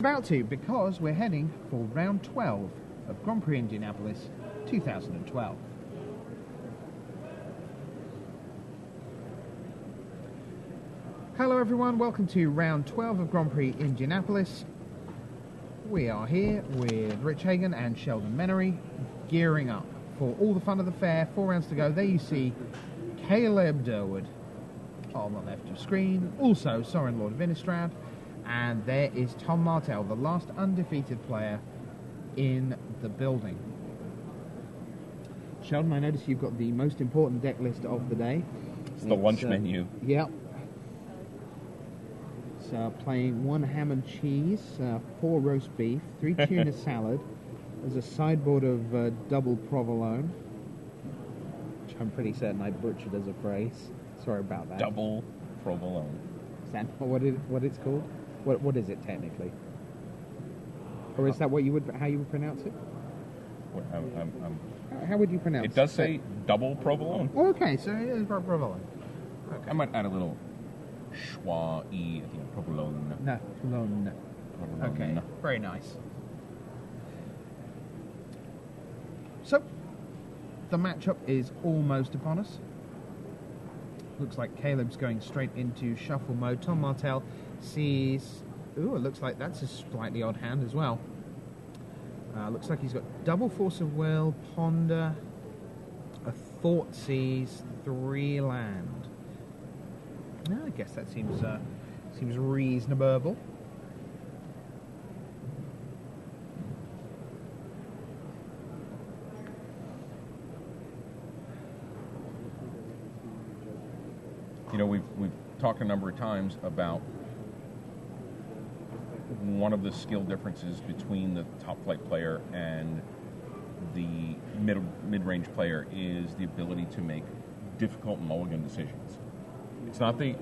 about to, because we're heading for round 12 of Grand Prix Indianapolis 2012. Hello everyone, welcome to round 12 of Grand Prix Indianapolis. We are here with Rich Hagan and Sheldon Menery, gearing up for all the fun of the fair. 4 rounds to go. There you see Caleb Durward on the left of screen, also Soren Lord of Innistrad, and there is Tom Martell, the last undefeated player in the building. Sheldon, I notice you've got the most important deck list of the day. It's the lunch menu. Yep. So playing 1 ham and cheese, 4 roast beef, 3 tuna salad. There's a sideboard of double provolone, which I'm pretty certain I butchered as a phrase. Sorry about that. Double provolone. Is that what it's called? What is it technically? Or is that what how you would pronounce it? How would you pronounce it? It does say double provolone. Oh, okay, so it is provolone. Okay. I might add a little schwa-y at the end. Provolone. No, provolone. Okay, very nice. So, the matchup is almost upon us. Looks like Caleb's going straight into shuffle mode. Tom Martell sees... Ooh, it looks like that's a slightly odd hand as well. Looks like he's got double Force of Will, Ponder, a Thoughtseize, 3 land. I guess that seems reasonable. You know, we've talked a number of times about one of the skill differences between the top flight player and the mid-range player is the ability to make difficult mulligan decisions. It's not the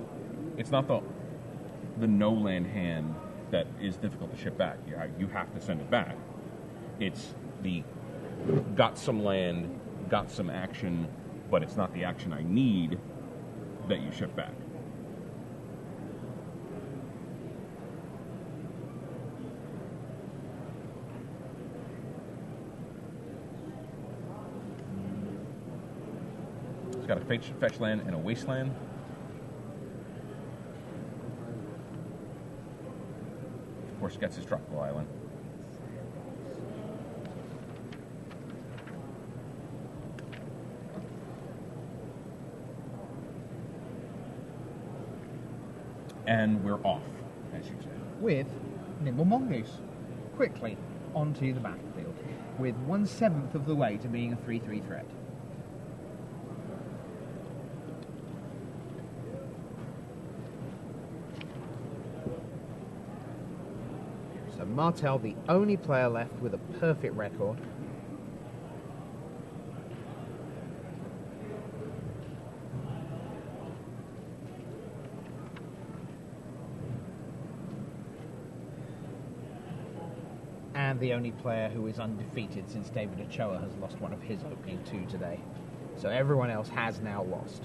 no land hand that is difficult to ship back. You have to send it back. It's the got some land, got some action, but it's not the action I need that you ship back. It's got a fetch land and a wasteland. Of course, gets his Tropical Island. And we're off, as you say. With Nimble Mongoose quickly onto the battlefield, with 1/7 of the way to being a 3/3 threat. So Martell, the only player left with a perfect record. And the only player who is undefeated since David Ochoa has lost one of his opening 2 today. So everyone else has now lost.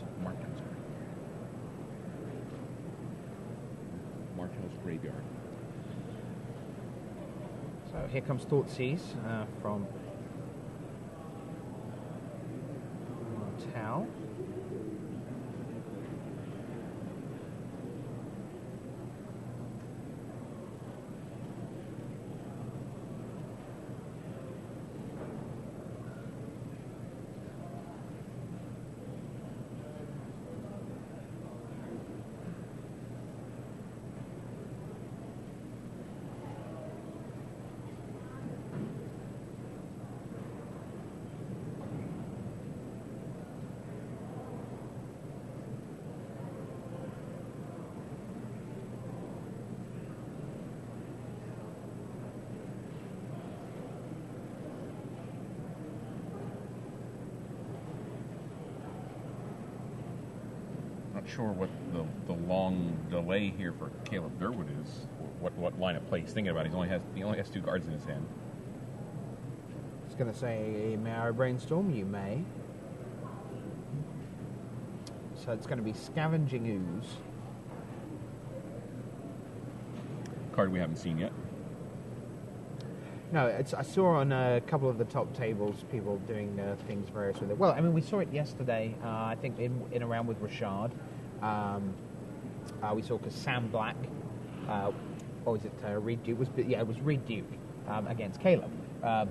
Martell's graveyard. So here comes Thoughtseize from Martell. Sure what the long delay here for Caleb Durward is. What line of play he's thinking about. He only has 2 cards in his hand. I was going to say, may I brainstorm? You may. So it's going to be Scavenging Ooze. Card we haven't seen yet. No, I saw on a couple of the top tables people doing things various with it. Well, I mean, we saw it yesterday. I think in around with Rashad. We saw because Sam Black, or was it Reed Duke? It was Reed Duke against Caleb.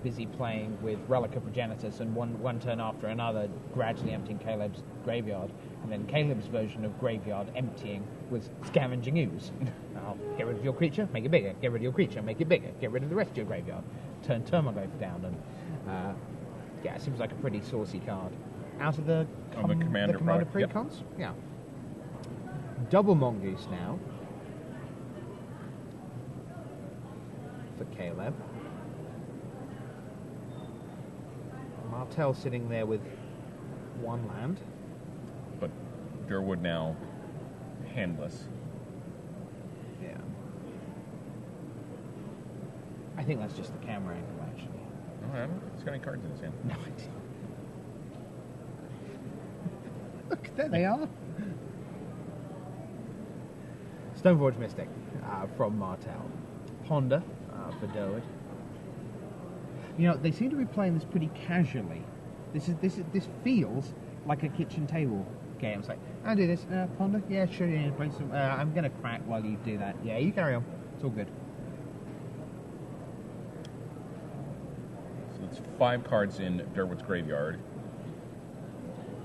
Busy playing with Relica Progenitus, and one turn after another, gradually emptying Caleb's graveyard, and then Caleb's version of graveyard emptying was Scavenging Ooze. Get rid of your creature, make it bigger. Get rid of your creature, make it bigger. Get rid of the rest of your graveyard. Turn Termaglyph down, and yeah, it seems like a pretty saucy card. Out of the Commander precons, yeah. Double Mongoose now for Caleb. Martell sitting there with one land. But Durwood now handless. Yeah. I think that's just the camera angle, actually. Oh, I don't know. He's got any cards in his hand. No idea. Look, there they are. Stoneforge Mystic from Martell. Ponder for Durwood. You know, they seem to be playing this pretty casually. This feels like a kitchen table game. It's like, I'll do this. Ponder? Yeah, sure, you need to play some. I'm going to crack while you do that. Yeah, you carry on. It's all good. So it's 5 cards in Durwood's graveyard.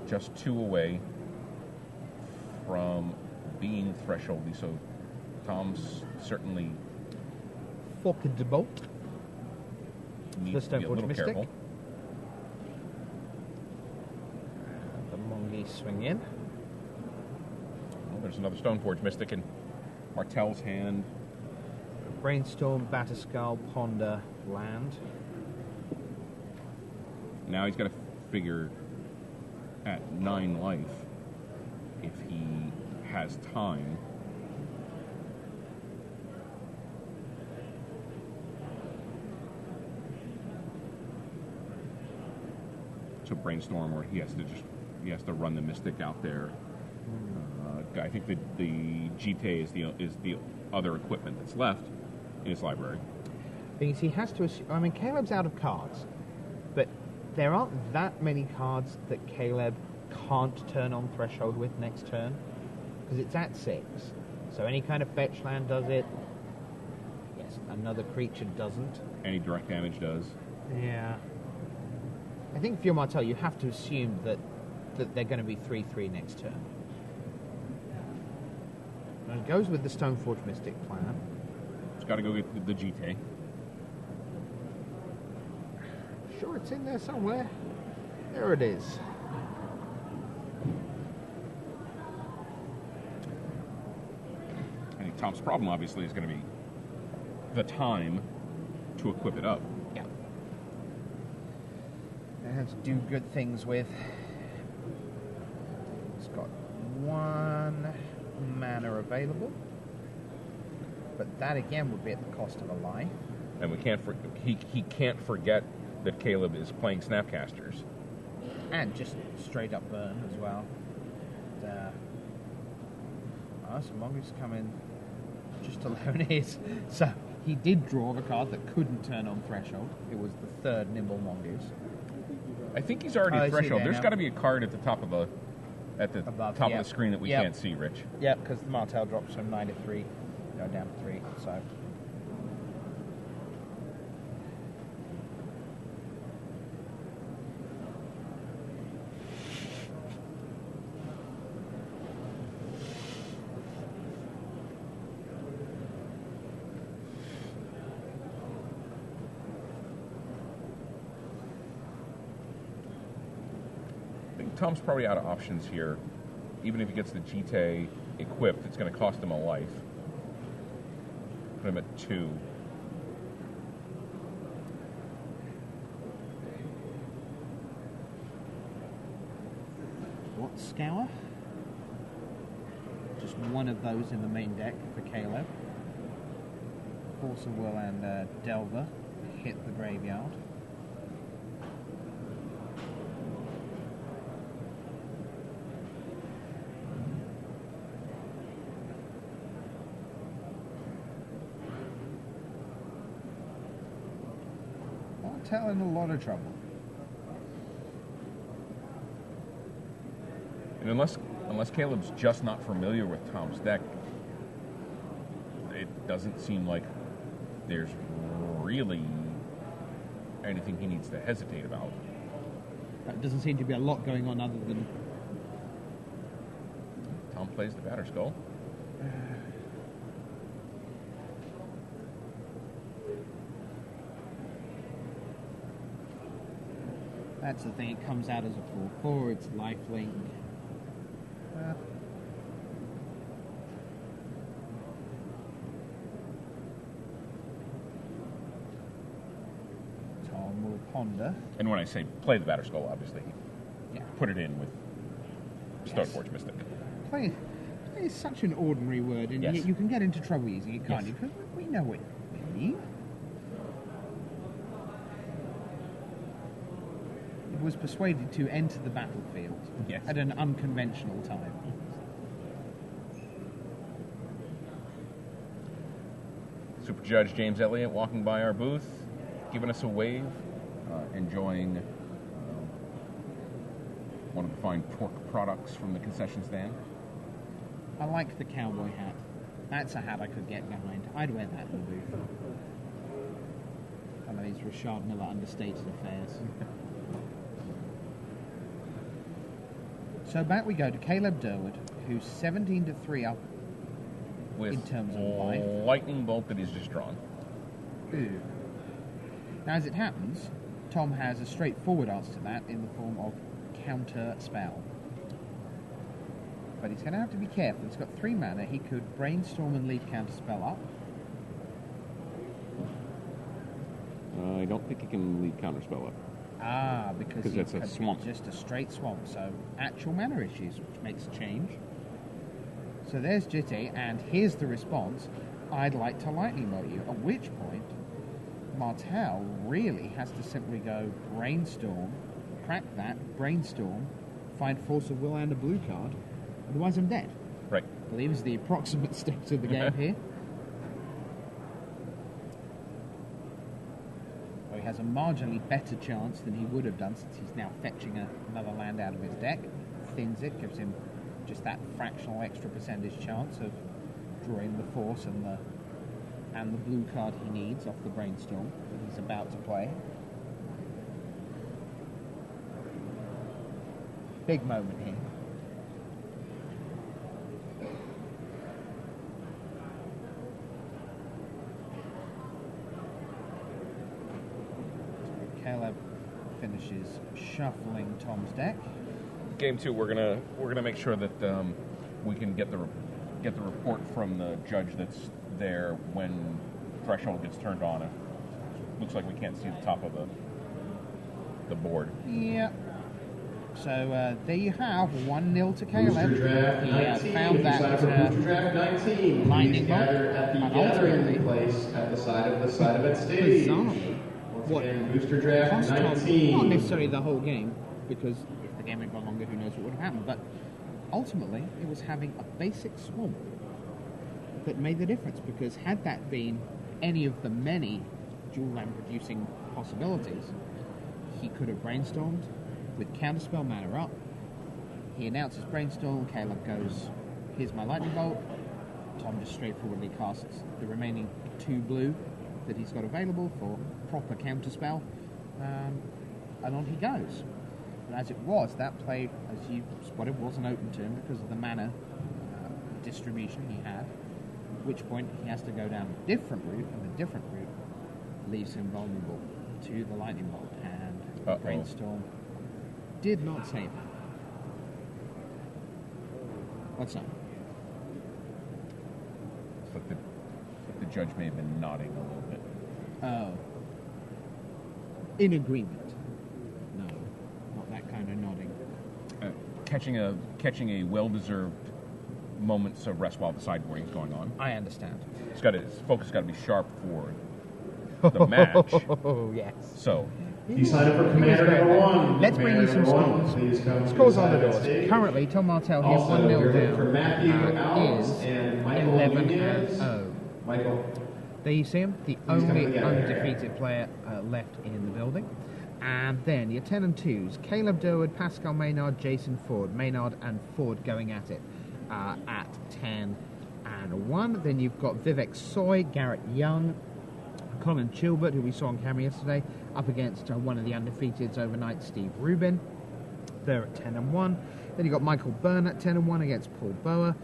Just 2 away from being thresholdy, so Tom's certainly Forked Bolt. needs to be a little careful. The Mongoose swing in. Well, there's another Stoneforge Mystic in Martell's hand. Brainstorm, Batterskull, Ponder, land. Now he's got to figure at 9 life if he has time. To brainstorm, or he has to run the Mystic out there. I think the GTA is the other equipment that's left in his library. Thing is, he has to assume, I mean, Caleb's out of cards, but there aren't that many cards that Caleb can't turn on Threshold with next turn, because it's at 6. So any kind of fetch land does it. Yes, another creature doesn't. Any direct damage does. Yeah. I think for your Martell, you have to assume that they're going to be 3/3 next turn. And it goes with the Stoneforge Mystic plan. He's got to go get the GTA. Sure, it's in there somewhere. There it is. I think Tom's problem, obviously, is going to be the time to equip it up. Yeah. It has to do good things with. It's got 1 mana available, but that again would be at the cost of a life. And we can't he can't forget that Caleb is playing Snapcasters. And just straight up burn as well. So Mongoose come in just to learn his. So he did draw the card that couldn't turn on Threshold. It was the 3rd Nimble Mongoose. I think he's already at Threshold. There's got to be a card at the top of the Above, top of the screen that we can't see, Rich. Yeah, because the Martell drops from 9 to 3, down to 3. So. Tom's probably out of options here. Even if he gets the GTA equipped, it's going to cost him a life. Put him at 2. What Scour? Just one of those in the main deck for Caleb. Force of Will and Delver hit the graveyard. Martell in a lot of trouble. And unless Caleb's just not familiar with Tom's deck, it doesn't seem like there's really anything he needs to hesitate about. There doesn't seem to be a lot going on other than... Tom plays the batter skull. That's the thing, it comes out as a 4/4, it's lifelink. Tom will ponder. And when I say play the batter skull, obviously, Yeah. put it in with Stoneforge Mystic. Play is such an ordinary word, and Yes. yet you can get into trouble using it, can't Yes. you? Because we know what we mean. It was persuaded to enter the battlefield Yes. at an unconventional time. Super Judge James Elliott walking by our booth, giving us a wave, enjoying one of the fine pork products from the concession stand. I like the cowboy hat. That's a hat I could get behind. I'd wear that in the booth. One of these Richard Miller understated affairs. So back we go to Caleb Durward, who's 17-3 up With in terms of life. lightning bolt that he's just drawn. Ooh. Now, as it happens, Tom has a straightforward answer to that in the form of counter spell. But he's going to have to be careful. He's got 3 mana. He could brainstorm and leave counter spell up. I don't think he can leave counterspell up. Ah, because it's a swamp. Just a straight swamp. So actual mana issues, which makes a change. So there's Jitty, and here's the response. I'd like to lightning bolt you. At which point, Martell really has to simply go brainstorm, crack that, brainstorm, find force of will and a blue card. Otherwise, I'm dead. Right. I believe is the approximate steps of the game here. Well, he has a marginally better chance than he would have done since he's now fetching another land out of his deck. Thins it, gives him just that fractional extra percentage chance of drawing the force and the blue card he needs off the brainstorm that he's about to play. Big moment here. Caleb finishes shuffling Tom's deck. Game 2, we're gonna make sure that we can get the report from the judge that's there when threshold gets turned on. It looks like we can't see the top of the board. Yeah. So there you have 1-0 to Caleb. Draft He 19. found that Draft 19. lightning Please bolt, gather at the and gathering ultimately, place at the side of that stage. bizarrely, Once what again, booster draft cost Tom, 19. not necessarily the whole game, because if the game had gone longer, who knows what would have happened, but ultimately it was having a basic swamp that made the difference, because had that been any of the many dual land producing possibilities, he could have brainstormed with counterspell mana up. He announces brainstorm, Caleb goes, here's my lightning bolt. Tom just straightforwardly casts the remaining 2 blue that he's got available for proper counterspell, and on he goes. But as it was, that play, as you spotted, wasn't open to him because of the mana distribution he had, at which point he has to go down a different route, and the different route leaves him vulnerable to the lightning bolt, and brainstorm did not save him. What's up? It's like the judge may have been nodding a little bit. Oh. In agreement. No, not that kind of nodding. Catching a well-deserved moments of rest while the sideboarding's going on. I understand. His focus got to be sharp for the match. Oh, yes. So, You sign up for Commander number 1. Let's bring you some Commander number scores. 1, please come to Scores the on the side of doors. stage. Currently, Tom Martell here Also, 1-0 we're looking down. for Matthew Is Alves and Michael 11 Nunez. and 0. Michael. There you see him, the only undefeated player left in the building. And then your 10 and 2s, Caleb Durward, Pascal Maynard, Jason Ford. Maynard and Ford going at it at 10 and 1. Then you've got Vivek Soy, Garrett Young, Colin Chilbert, who we saw on camera yesterday, up against one of the undefeateds overnight, Steve Rubin. They're at 10 and 1. Then you've got Michael Byrne at 10 and 1 against Paul Boer.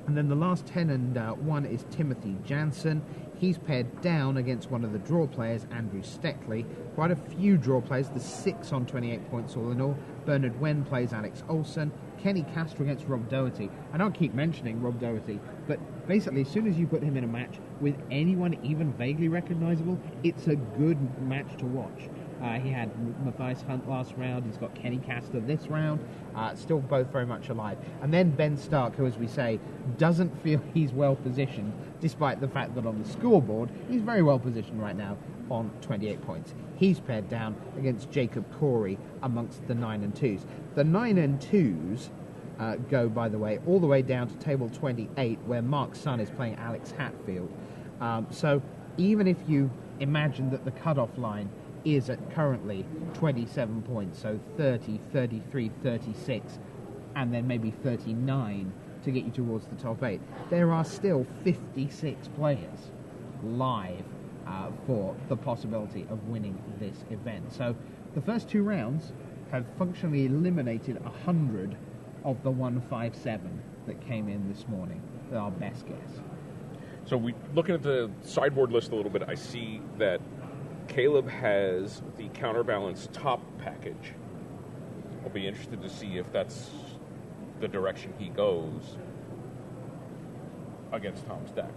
And then the last 10 and 1 is Timothy Jansen. He's paired down against one of the draw players, Andrew Steckley. Quite a few draw players, the 6 on 28 points all in all. Bernard Wen plays Alex Olsen. Kenny Castro against Rob Doherty. I don't keep mentioning Rob Doherty, but basically as soon as you put him in a match with anyone even vaguely recognizable, it's a good match to watch. He had Matthias Hunt last round. He's got Kenny Castor this round. Still both very much alive. And then Ben Stark, who, as we say, doesn't feel he's well positioned, despite the fact that on the scoreboard, he's very well positioned right now on 28 points. He's paired down against Jacob Corey amongst the 9 and 2s. The 9 and 2s go, by the way, all the way down to table 28, where Mark Sun is playing Alex Hatfield. So even if you imagine that the cutoff line is at currently 27 points, so 30, 33, 36, and then maybe 39 to get you towards the top 8. There are still 56 players live for the possibility of winning this event. So the first 2 rounds have functionally eliminated 100 of the 157 that came in this morning, our best guess. So looking at the sideboard list a little bit, I see that Caleb has the counterbalance top package. I'll be interested to see if that's the direction he goes against Tom's deck.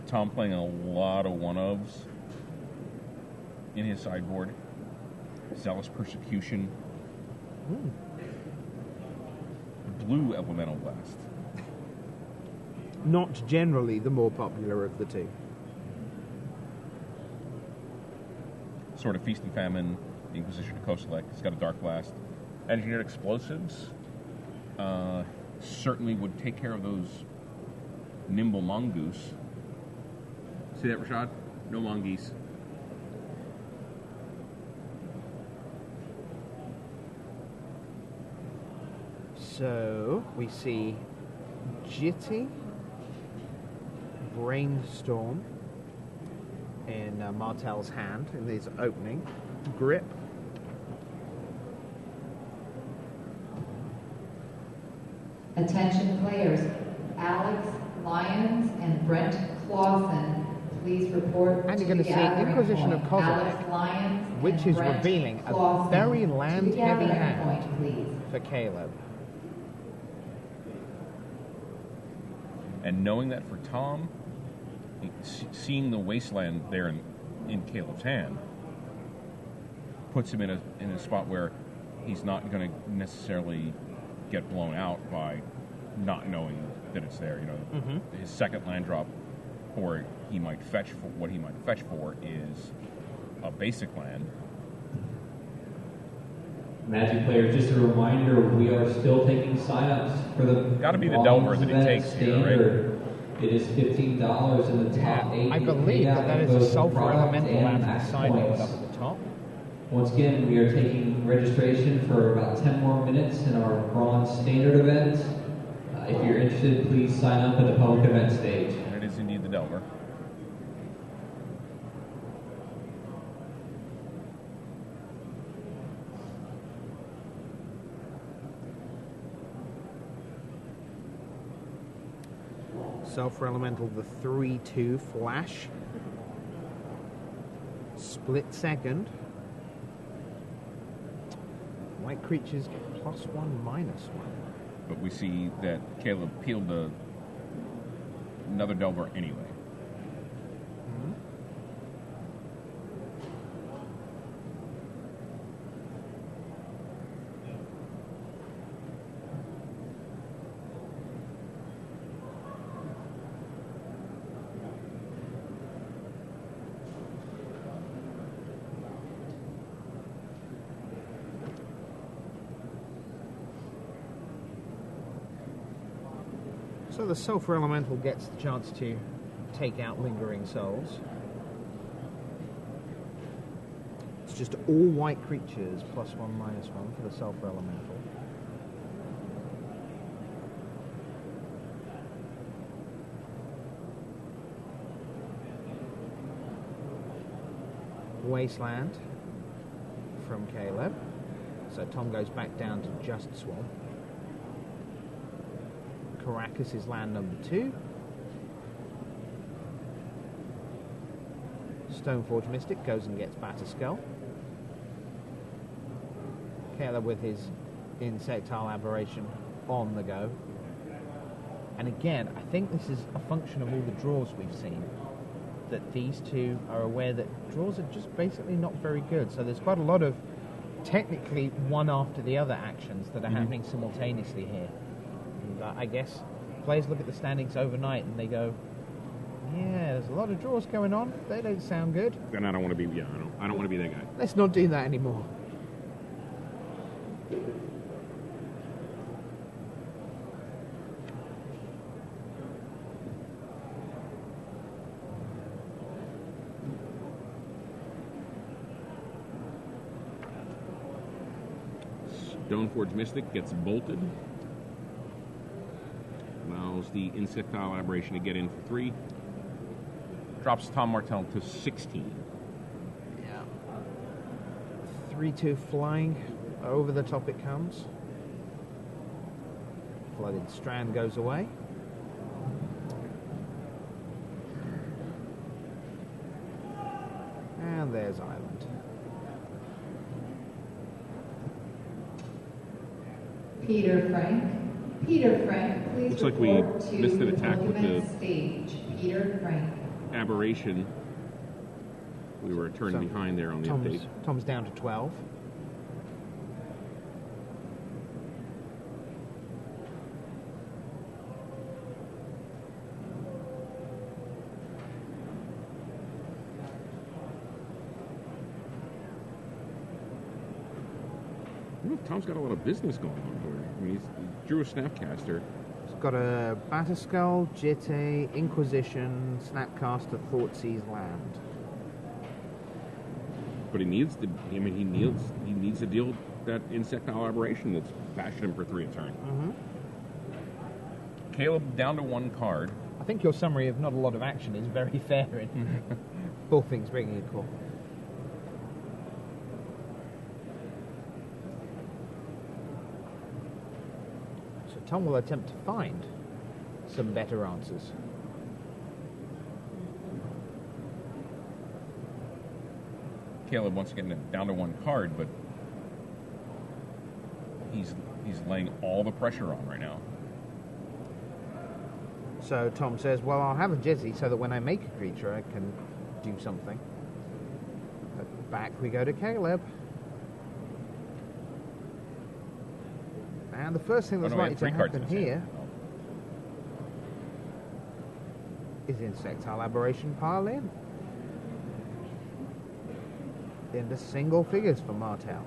Tom playing a lot of one-ofs in his sideboard. Zealous Persecution. Ooh. Blue Elemental Blast. Not generally the more popular of the two. Sort of Feast and Famine, the Inquisition of Koselec. It's got a Dark Blast. Engineered Explosives certainly would take care of those nimble mongoose. See that, Rashad? No mongoose. So we see Jitty, Brainstorm in Martell's hand in his opening. Grip. Attention players, Alex Lyons and Brent Clausen, please report And to you're going the to see gathering Inquisition of point. Kozilek, Alex Lyons which and is Brent revealing a Clausen very to the land-heavy gathering hand point, please. for Caleb. And knowing that for Tom, seeing the wasteland there in Caleb's hand puts him in a spot where he's not going to necessarily get blown out by not knowing that it's there. You know, his second land drop, or he might fetch for what he might fetch for is a basic land. Magic players, just a reminder, we are still taking sign-ups for the Gotta be the Delver that he takes here, right? It is $15 in the top 8. I believe that is a sulfur elemental out of the sideboard up at the top. Once again, we are taking registration for about 10 more minutes in our bronze standard event. If you're interested, please sign up at the public event stage. And it is indeed the Delver. Sulfur Elemental, the 3/2 flash. Split second. White creatures get +1/-1. But we see that Caleb peeled another Delver anyway. So the Sulphur Elemental gets the chance to take out Lingering Souls. It's just all white creatures, +1, -1 for the Sulphur Elemental. Wasteland from Caleb. So Tom goes back down to just Swamp. Caracas is land number 2. Stoneforge Mystic goes and gets Batterskull. Caleb with his Insectile Aberration on the go. And again, I think this is a function of all the draws we've seen, that these two are aware that draws are just basically not very good. So there's quite a lot of technically one after the other actions that are happening simultaneously here. And I guess players look at the standings overnight and they go, yeah, there's a lot of draws going on. They don't sound good. Then I don't want to be. I don't want to be that guy. Let's not do that anymore. Stoneforge Mystic gets bolted. Allows the Insectile Aberration to get in for 3. Drops Tom Martell to 16. Yeah. 3-2 flying. Over the top it comes. Flooded Strand goes away. And there's Island. Peter Frank, please Looks like we report to missed an attack with Monument the- stage. Peter Frank. Aberration. We were a turn behind there on the update. Tom's down to 12. Tom's got a lot of business going on here. I mean, he drew a Snapcaster. He's got a Batterskull, Jitte, Inquisition, Snapcaster, Thoughtseize land. But he needs to. I mean, he needs to deal with that Insectile Aberration that's bashing him for 3 a turn. Caleb down to 1 card. I think your summary of not a lot of action is very fair in all things being equal. So Tom will attempt to find some better answers. Caleb once again down to 1 card, but he's laying all the pressure on right now. So Tom says, well, I'll have a Jizzy so that when I make a creature I can do something. But back we go to Caleb. And the first thing that's likely to happen here is Insectile Aberration pile in. Into single figures for Martell.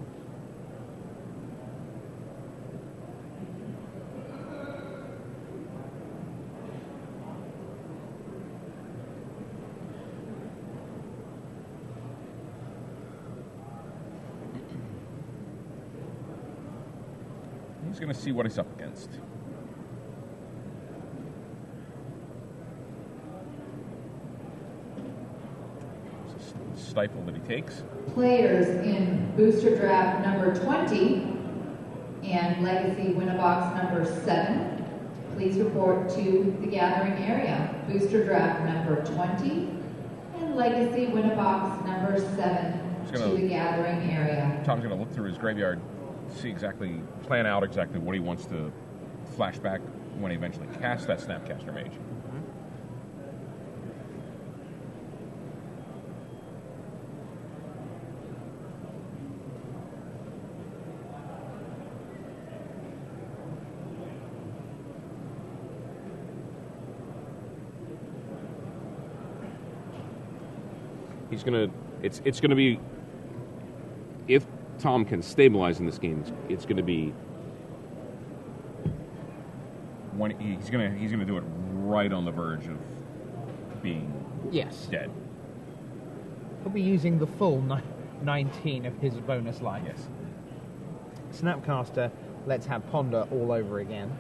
He's going to see what he's up against. It's a stifle that he takes. Players in booster draft number 20 and legacy Winnabox number 7, please report to the gathering area. Booster draft number 20 and legacy Winnabox number 7 to the gathering area. Tom's going to look through his graveyard, plan out exactly what he wants to flash back when he eventually casts that Snapcaster Mage. He's gonna. It's gonna be, if Tom can stabilize in this game, it's going to be when he's gonna do it right on the verge of being Yes. dead. He'll be using the full 19 of his bonus life. Yes. Snapcaster, let's have Ponder all over again.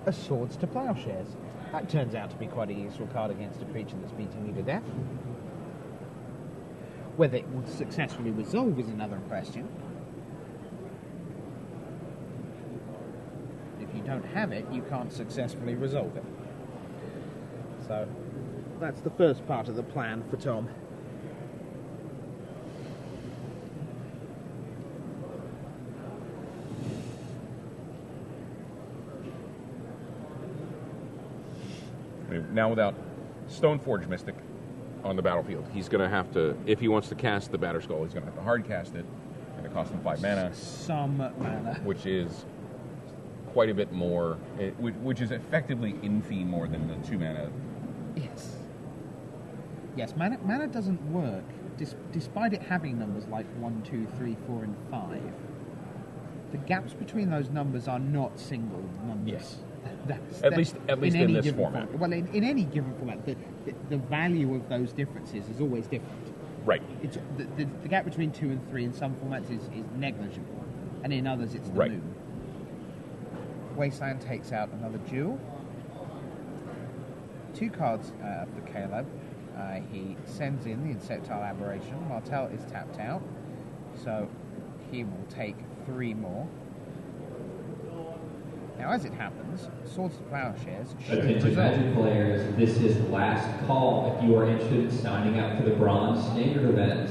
A Swords to Plowshares. That turns out to be quite a useful card against a creature that's beating you to death. Whether it will successfully resolve is another question. If you don't have it, you can't successfully resolve it. So, that's the first part of the plan for Tom. Now without Stoneforge Mystic on the battlefield, he's going to have to, if he wants to cast the Batterskull, he's going to have to hard cast it, and it costs him 5 mana. Some mana. Which is quite a bit more, which is effectively infinitely more than the 2 mana. Yes. Yes, mana doesn't work, despite it having numbers like 1, 2, 3, 4, and 5. The gaps between those numbers are not single numbers. Yes. At least in this format. Well, in any given format, the value of those differences is always different. Right. It's the gap between 2 and 3 in some formats is negligible, and in others it's the Right. moon. Wasteland takes out another jewel. 2 cards for Caleb. He sends in the Insectile Aberration. Martell is tapped out, so he will take 3 more. Now, as it happens, Swords to Plowshares should Attention resolve. Magic players, this is last call if you are interested in signing up for the Bronze Standard event.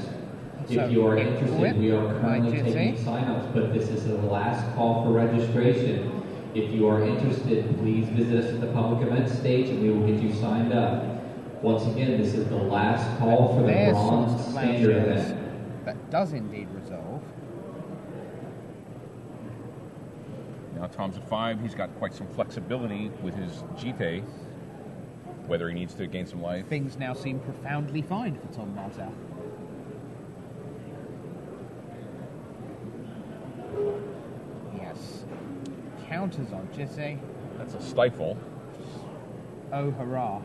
So, If you are whip, interested, we are currently my taking Jitsi. sign-ups, but this is the last call for registration. If you are interested, please visit us at the public events stage and we will get you signed up. Once again, this is the last call for the There's Bronze Swords to Standard Plowshares. event. That does indeed resolve. Now Tom's at 5. He's got quite some flexibility with his Jite, whether he needs to gain some life. Things now seem profoundly fine for Tom Martell. Yes. Counters on Jitsi. That's a Stifle. Oh, hurrah.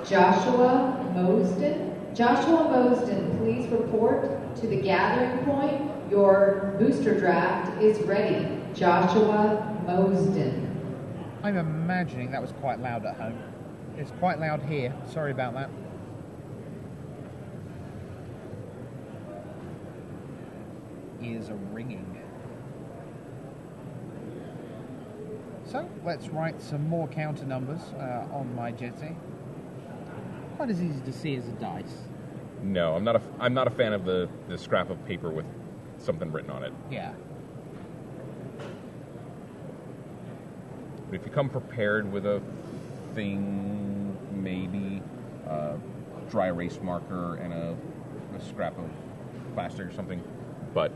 Joshua Mosden, please report to the gathering point. Your booster draft is ready. Joshua Mosden. I'm imagining that was quite loud at home. It's quite loud here. Sorry about that. Ears are ringing. So, let's write some more counter numbers on my Jitsi. Quite as easy to see as a dice. No, I'm not a fan of the scrap of paper with something written on it. Yeah. But if you come prepared with a thing, maybe a dry erase marker and a scrap of plastic or something, but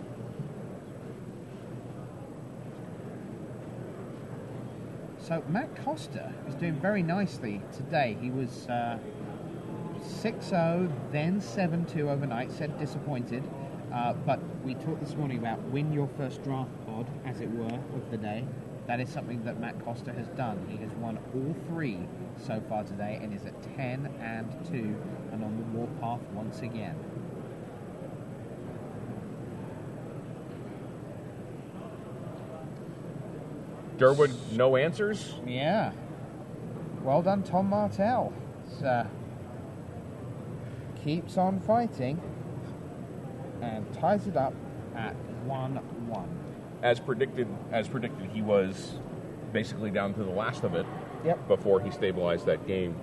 So Matt Costa is doing very nicely today. He was 6-0, then 7-2 overnight, said disappointed. But we talked this morning about win your first draft pod, as it were, of the day. That is something that Matt Costa has done. He has won all 3 so far today and is at 10-2 and on the warpath once again. Durwood, no answers? Yeah. Well done, Tom Martell. Keeps on fighting and ties it up at 1-1. As predicted, he was basically down to the last of it. Yep. Before he stabilized that game.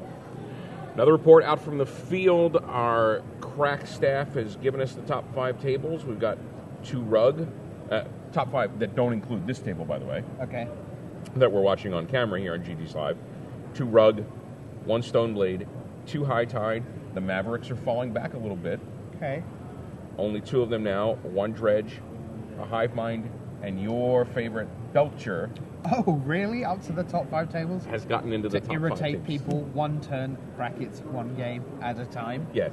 Another report out from the field. Our crack staff has given us the top 5 tables. We've got 2 rug, top 5 that don't include this table, by the way. Okay. That we're watching on camera here on GG's Live. 2 rug, 1 stone blade, 2 high tide. The Mavericks are falling back a little bit. Okay. Only 2 of them now. 1 dredge, a hive mind, and your favorite Belcher Oh, really? Up to the top 5 tables? has gotten into the To top 5 irritate tables. people 1 turn, brackets, 1 game at a time. Yes.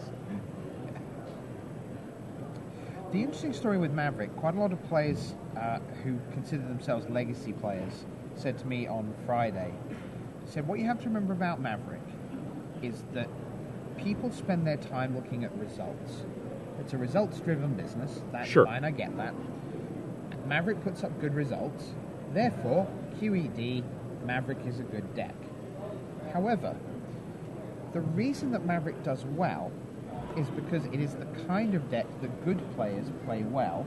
The interesting story with Maverick, quite a lot of players who consider themselves legacy players said to me on Friday, said what you have to remember about Maverick is that people spend their time looking at results. It's a results-driven business. That's Sure. fine, I get that. Maverick puts up good results. Therefore, QED, Maverick is a good deck. However, the reason that Maverick does well is because it is the kind of deck that good players play well,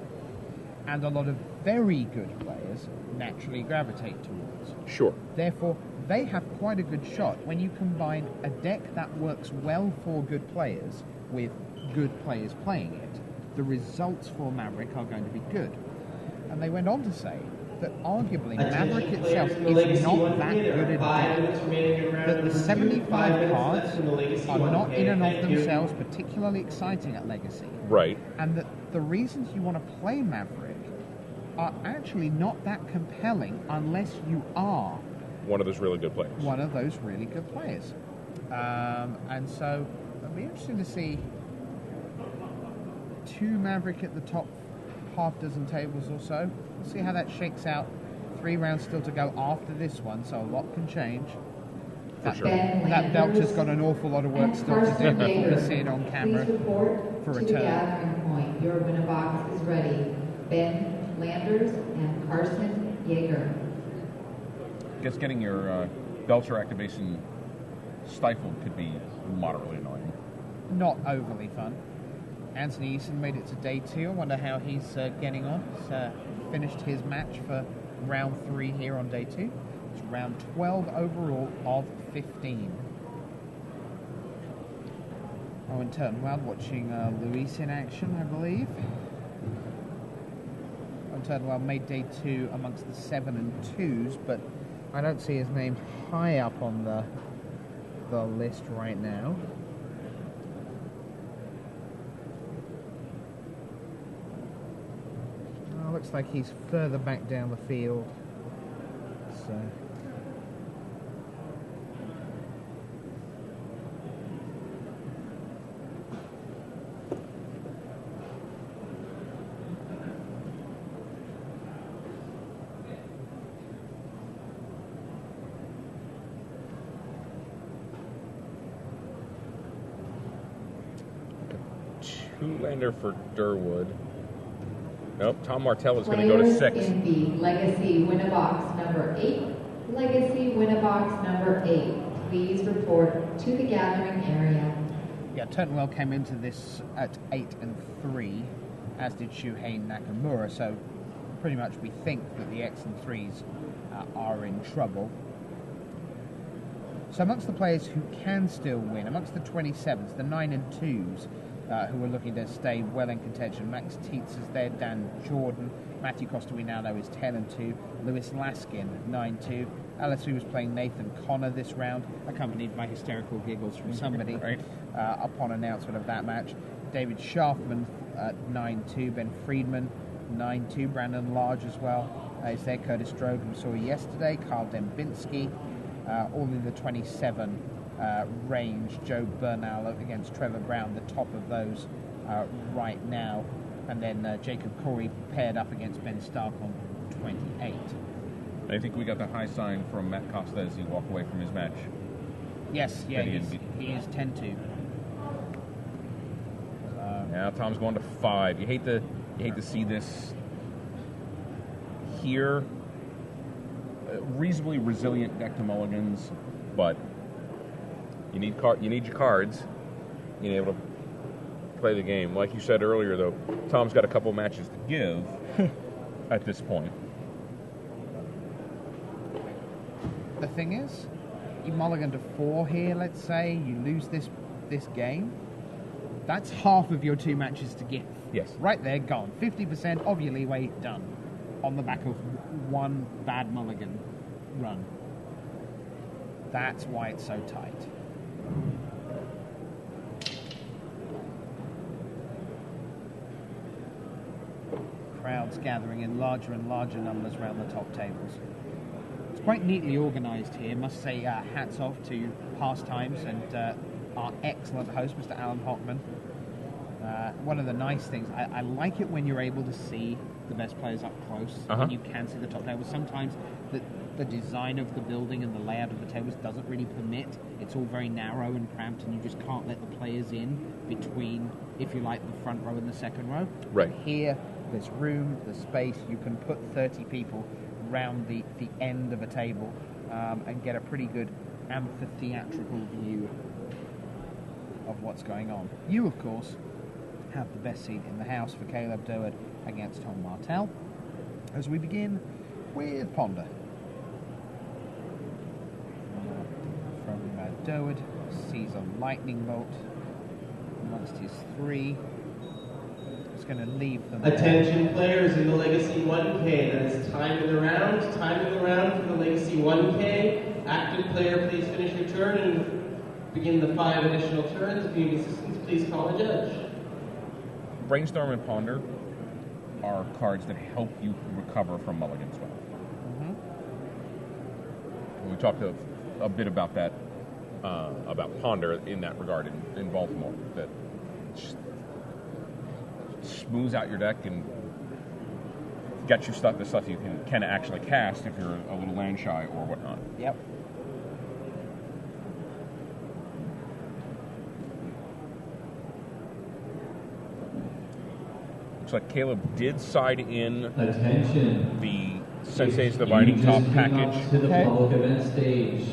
and a lot of very good players naturally gravitate towards. Sure. Therefore, they have quite a good shot when you combine a deck that works well for good players with good players playing it. The results for Maverick are going to be good. And they went on to say that arguably Maverick itself is not that good a deck. That the 75 cards are not in and of themselves particularly exciting at Legacy. Right. And that the reasons you want to play Maverick are actually not that compelling unless you are One of those really good players. one of those really good players. And so it'll be interesting to see two Maverick at the top half dozen tables or so. We'll see how that shakes out. 3 rounds still to go after this one, so a lot can change. That, sure. that Belcher's got an awful lot of work still to do before we see it on camera Please report for to a the turn. gathering point. Your winner box is ready. Ben Landers and Carson Yeager. Guess getting your Belcher activation stifled could be moderately annoying. Not overly fun. Anthony Eason made it to day 2. I wonder how he's getting on. He's finished his match for round 3 here on day 2. It's round 12 overall of 15. Oh, in Turtenwald watching Luis in action, I believe. Turtenwald made day 2 amongst the 7 and 2s, but I don't see his name high up on the list right now. Looks like he's further back down the field. So. Two-lander for Durwood. Nope, Tom Martell is going to go to 6. In the Legacy winner box number 8. Legacy winner box number 8. Please report to the gathering area. Yeah, Turtenwald came into this at 8 and 3, as did Shuhei Nakamura, so pretty much we think that the X and 3s are in trouble. So amongst the players who can still win, amongst the 27s, the 9 and 2s, who are looking to stay well in contention. Max Tietz is there, Dan Jordan. Matthew Costa, we now know, is 10 and 2. Lewis Laskin, 9-2. LSU was playing Nathan Connor this round, accompanied by hysterical giggles from somebody upon announcement of that match. David Schaffman, 9-2. Ben Friedman, 9-2. Brandon Large as well is there. Curtis Drogan, we saw yesterday. Carl Dembinski, all in the 27 range. Joe Bernal against Trevor Brown, the top of those right now. And then Jacob Corey paired up against Ben Stark on 28. I think we got the high sign from Matt Costa as he walked away from his match. Yes, yeah, he is 10-2. Now Tom's going to 5. You hate to see this here. Reasonably resilient deck to mulligans, but you need your cards. You need able to play the game. Like you said earlier, though, Tom's got a couple matches to give at this point. The thing is, you mulligan to 4 here, let's say, you lose this game, that's half of your 2 matches to give. Yes. Right there, gone. 50% of your leeway, done. On the back of one bad mulligan run. That's why it's so tight. Crowds gathering in larger and larger numbers around the top tables. It's quite neatly organised here. Must say hats off to Pastimes and our excellent host, Mr. Alan Hockman. One of the nice things, I like it when you're able to see the best players up close, and you can see the top tables. Sometimes the design of the building and the layout of the tables doesn't really permit. It's all very narrow and cramped, and you just can't let the players in between, if you like, the front row and the second row. Right. Here, there's room, there's space. You can put 30 people round the end of a table and get a pretty good amphitheatrical view of what's going on. You, of course, have the best seat in the house for Caleb DURWARD against Tom Martell. As we begin with Ponder. From DURWARD, sees a lightning bolt amongst his 3. It's going to leave them. Attention players in the Legacy 1K. That is time in the round. Time in the round for the Legacy 1K. Active player, please finish your turn and begin the 5 additional turns. If you need assistance, please call a judge. Brainstorm and Ponder are cards that help you recover from mulligan's wealth. We talked a bit about that, about Ponder in that regard in Baltimore. That smooths out your deck and gets you the stuff you can actually cast if you're a little land shy or whatnot. Yep. Looks like Caleb did side in Attention. the Sensei's Dividing You Top just came up package. to the public event stage,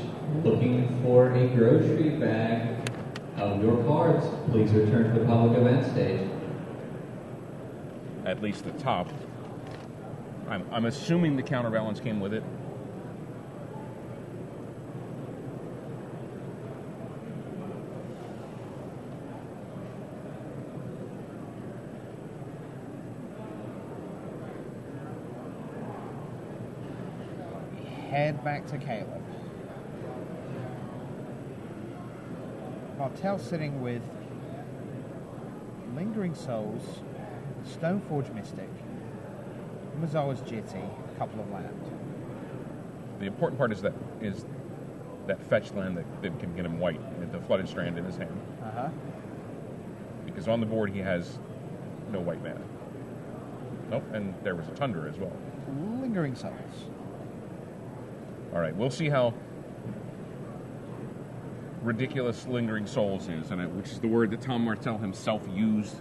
looking for a grocery bag of your cards. Please return to the public event stage. At least the top. I'm assuming the counterbalance came with it. Head back to Caleb. Martell sitting with Lingering Souls, Stoneforge Mystic, Mazoa's Jitty, a couple of land. The important part is that fetch land that can get him white, the Flooded Strand in his hand. Because on the board he has no white mana. Nope, and there was a Tundra as well. Lingering Souls. All right, we'll see how ridiculous Lingering Souls is, which is the word that Tom Martell himself used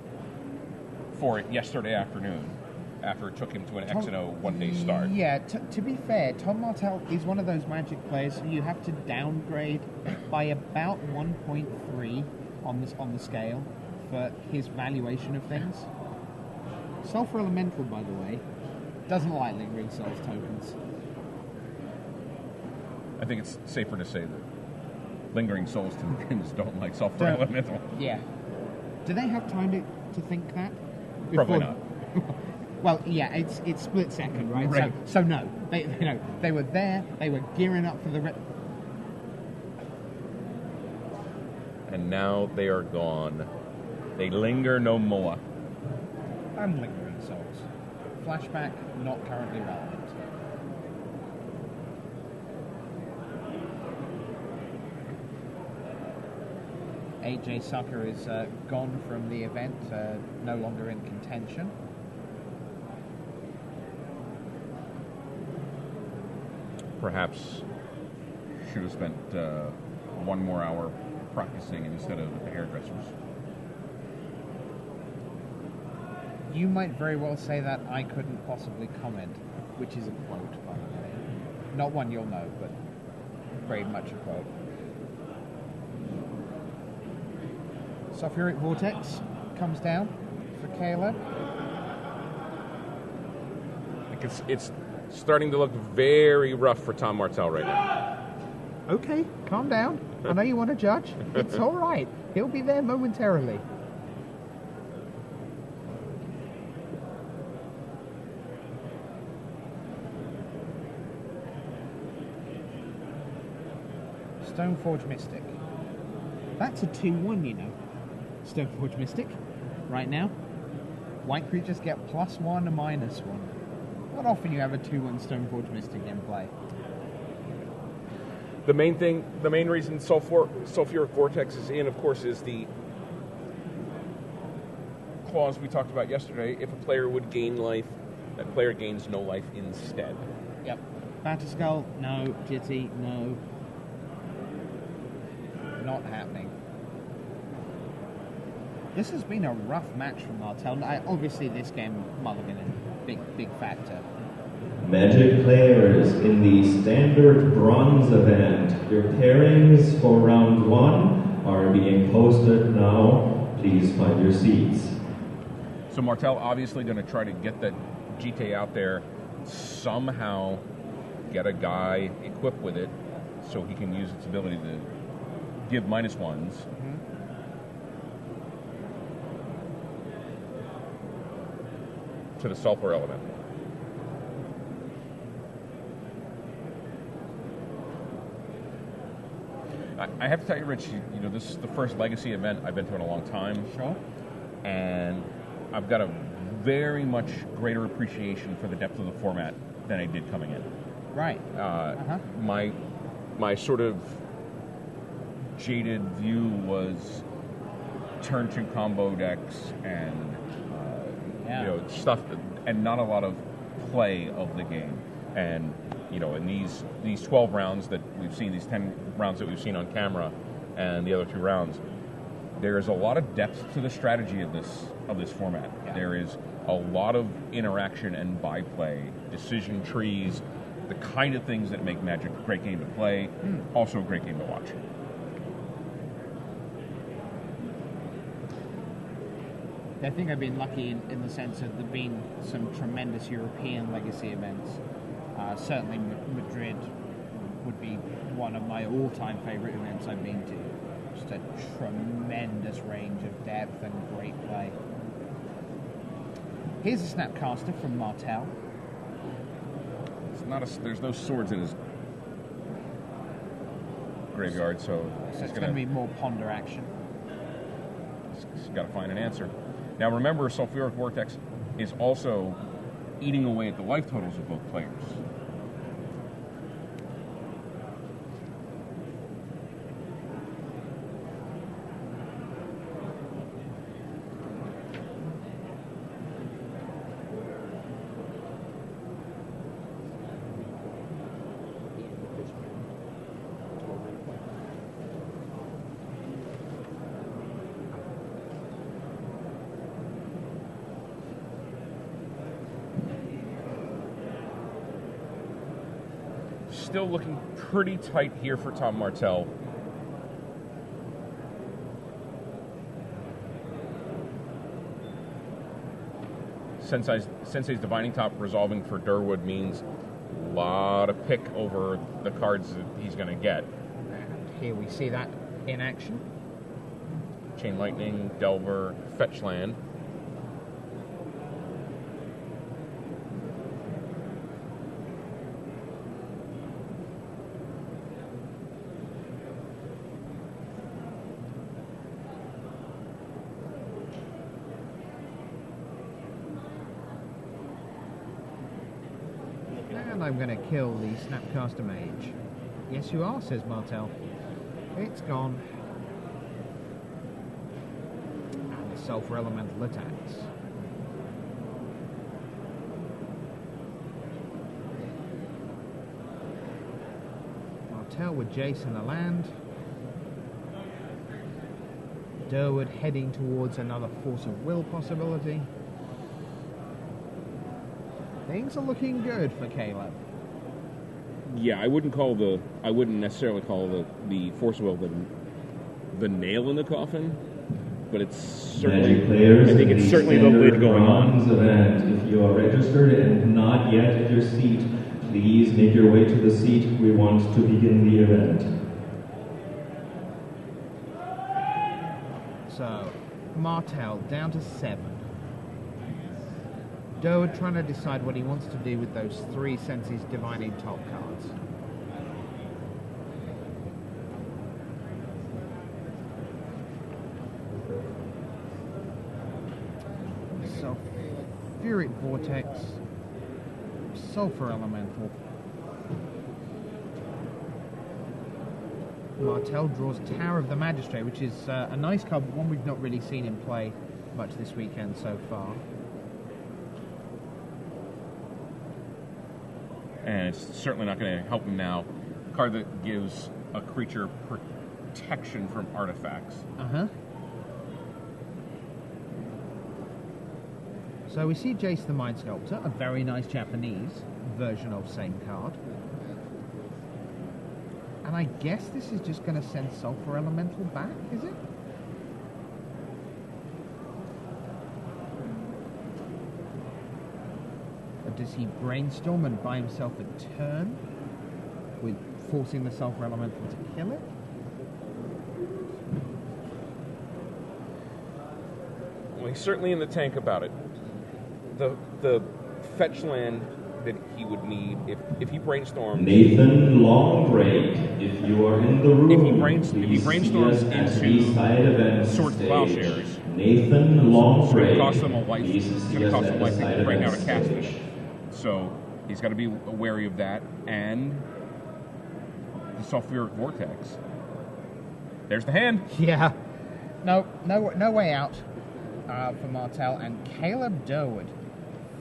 for it yesterday afternoon, after it took him to an X&O one-day start. Yeah, to be fair, Tom Martell is one of those Magic players who you have to downgrade by about 1.3 on the scale for his valuation of things. Sulfur Elemental, by the way, doesn't like Lingering Souls tokens. I think it's safer to say that Lingering Souls tokens don't like Sulfur Elemental. Yeah. Do they have time to think that? Probably not. Well, yeah, it's split second, right? Right. So no, they were there. They were gearing up for the. And now they are gone. They linger no more. And Lingering Souls. Flashback not currently relevant. AJ Sucker is gone from the event, no longer in contention. Perhaps should have spent 1 more hour practicing instead of at the hairdressers. You might very well say that. I couldn't possibly comment, which is a quote, by the way. Not one you'll know, but very much a quote. Sulfuric Vortex comes down for Caleb. It's starting to look very rough for Tom Martell right now. Okay, calm down. I know you want to judge. It's all right. He'll be there momentarily. Stoneforge Mystic. That's a 2-1, you know. Stoneforge Mystic, right now. White creatures get +1 or -1. Not often you have a 2-1 Stoneforge Mystic in play. The main reason Sulfuric Vortex is in, of course, is the clause we talked about yesterday. If a player would gain life, that player gains no life instead. Yep. Batter Skull, no. Jitty, no. Not happening. This has been a rough match from Martell. Obviously, this game, mulligan, big factor. Magic players in the standard bronze event. Your pairings for round 1 are being posted now. Please find your seats. So Martell obviously going to try to get that GT out there, somehow get a guy equipped with it so he can use its ability to give -1s. Mm-hmm. To the sulfur element. I have to tell you, Rich, you know, this is the first Legacy event I've been to in a long time. Sure. And I've got a very much greater appreciation for the depth of the format than I did coming in. Right. My sort of jaded view was turn 2 combo decks and you know, stuff, and not a lot of play of the game. And you know, in these 12 rounds that we've seen, these 10 rounds that we've seen on camera, and the other 2 rounds, there is a lot of depth to the strategy of this format. Yeah. There is a lot of interaction and byplay, decision trees, the kind of things that make Magic a great game to play, also a great game to watch. I think I've been lucky in the sense that there have been some tremendous European Legacy events. Certainly Madrid would be one of my all-time favorite events I've been to. Just a tremendous range of depth and great play. Here's a Snapcaster from Martell. There's no swords in his graveyard, so it's going to be more ponder action. He's got to find an answer. Now remember, Sulfuric Vortex is also eating away at the life totals of both players. Still looking pretty tight here for Tom Martell. Sensei's Divining Top resolving for Durwood means a lot of pick over the cards that he's going to get. Here we see that in action. Chain Lightning, Delver, Fetch Land. I'm going to kill the Snapcaster Mage. Yes, you are, says Martell. It's gone. And the Sulfur Elemental attacks. Martell with Jason the land. Durwood heading towards another Force of Will possibility. Things are looking good for Caleb. Yeah, I wouldn't necessarily call the Force of Will the nail in the coffin, but it's certainly, I think it's certainly the lid going on. Event. If you are registered and not yet at your seat, please make your way to the seat. We want to begin the event. So, Martell down to 7. Durwood trying to decide what he wants to do with those 3 Sensei's Divining Top cards. Sulfuric Vortex, Sulfur Elemental. Martell draws Tower of the Magistrate, which is a nice card, but one we've not really seen in play much this weekend so far. And it's certainly not going to help him now. A card that gives a creature protection from artifacts. Uh-huh. So we see Jace the Mind Sculptor, a very nice Japanese version of same card. And I guess this is just going to send Sulfur Elemental back, is it? Or does he brainstorm and buy himself a turn with forcing the Sulfur Elemental to kill it? Well, he's certainly in the tank about it. The fetch land that he would need if he brainstorms. Nathan Longbreak, if you are in the room, If he brainstorms into Sword Plowshares, Nathan Longbreak, it's going to cost them a life. It's going to cost them life to bring out a casting. So he's got to be wary of that and the Sulfuric Vortex. There's the hand. Yeah. No way out for Martell, and Caleb Durward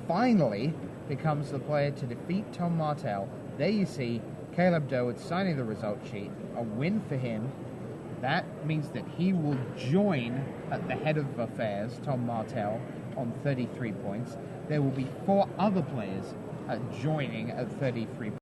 finally becomes the player to defeat Tom Martell. There you see Caleb Durward signing the result sheet. A win for him. That means that he will join at the head of affairs, Tom Martell, on 33 points. There will be 4 other players joining at 33 points.